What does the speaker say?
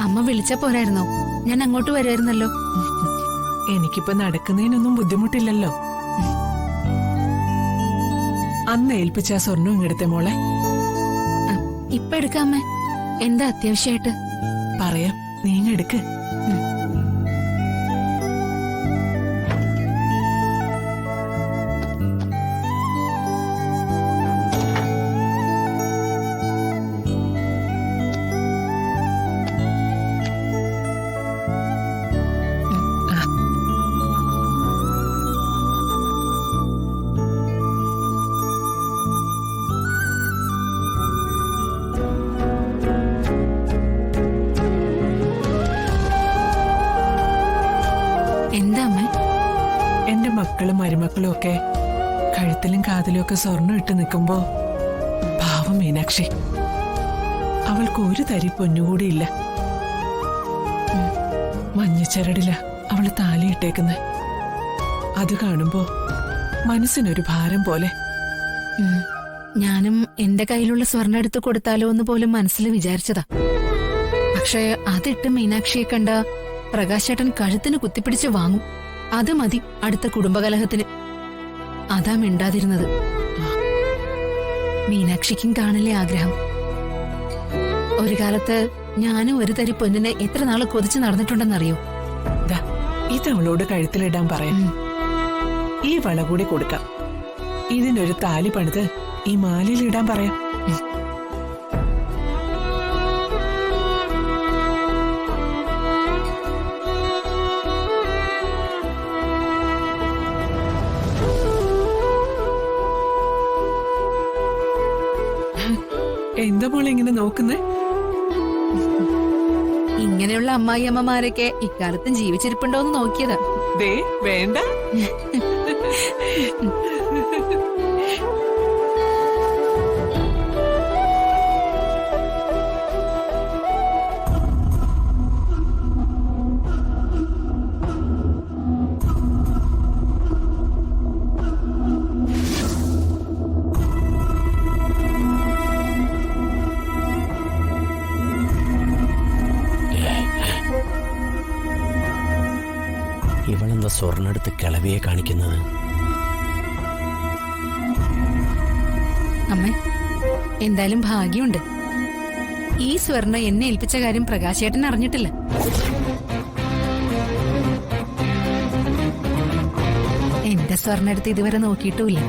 അമ്മ വിളിച്ച പോരായിരുന്നോ? ഞാൻ അങ്ങോട്ട് വരുമായിരുന്നല്ലോ. എനിക്കിപ്പോ നടക്കുന്നതിനൊന്നും ബുദ്ധിമുട്ടില്ലല്ലോ. അന്ന് ഏൽപ്പിച്ച ആ സ്വർണ്ണം ഇങ്ങെടുത്തെ മോളെ. ഇപ്പൊ എടുക്കാമ്മേ. എന്താ അത്യാവശ്യമായിട്ട്? പറയാം, നീങ്ങെടുക്ക്. എന്റെ മക്കളും മരുമക്കളും ഒക്കെ കഴുത്തിലും കാതിലും ഒക്കെ സ്വർണ്ണം ഇട്ട് നിൽക്കുമ്പോ പാവം മീനാക്ഷി, അവൾക്ക് ഒരു തരി പൊന്നുകൂടിയില്ല. മഞ്ഞച്ചരടില അവള് താലിയിട്ടേക്കുന്നെ. അത് കാണുമ്പോ മനസ്സിനൊരു ഭാരം പോലെ. ഞാനും എന്റെ കയ്യിലുള്ള സ്വർണ്ണം എടുത്ത് കൊടുത്താലോ എന്ന് പോലും മനസ്സിൽ വിചാരിച്ചതാ. പക്ഷേ അതിട്ട് മീനാക്ഷിയെ കണ്ട പ്രകാശേട്ടൻ കഴുത്തിന് കുത്തിപ്പിടിച്ച് വാങ്ങും. അത് മതി അടുത്ത കുടുംബകലഹത്തിന്. അതാ മിണ്ടാതിരുന്നത്. മീനാക്ഷിക്കും കാണില്ലേ ആഗ്രഹം. ഒരു കാലത്ത് ഞാനും ഒരു തരി പൊന്നിനെ എത്ര നാള് കൊതിച്ച് നടന്നിട്ടുണ്ടെന്നറിയോ? ഇത് അവളോട് കഴുത്തിലിടാൻ പറയാം. ഈ വള കൂടി കൊടുക്കാം. ഇതിനൊരു താലി പണിത് ഈ മാലയിലിടാൻ പറയാം. എന്താ മോളെ ഇങ്ങനെ നോക്കുന്നേ? ഇങ്ങനെയുള്ള അമ്മായി അമ്മമാരൊക്കെ ഇക്കാലത്തും ജീവിച്ചിരിപ്പുണ്ടോന്ന് നോക്കിയതാ. വേണ്ട. ഇവളെന്താ സ്വർണ്ണെടുത്ത് കിളവിയെ കാണിക്കുന്നത്? അമ്മേ, എന്തായാലും ഭാഗ്യമുണ്ട്. ഈ സ്വർണ്ണ എന്നെ ഏൽപ്പിച്ച കാര്യം പ്രകാശേട്ടൻ അറിഞ്ഞിട്ടില്ല. എന്റെ സ്വർണ്ണെടുത്ത് ഇതുവരെ നോക്കിയിട്ടുമില്ല.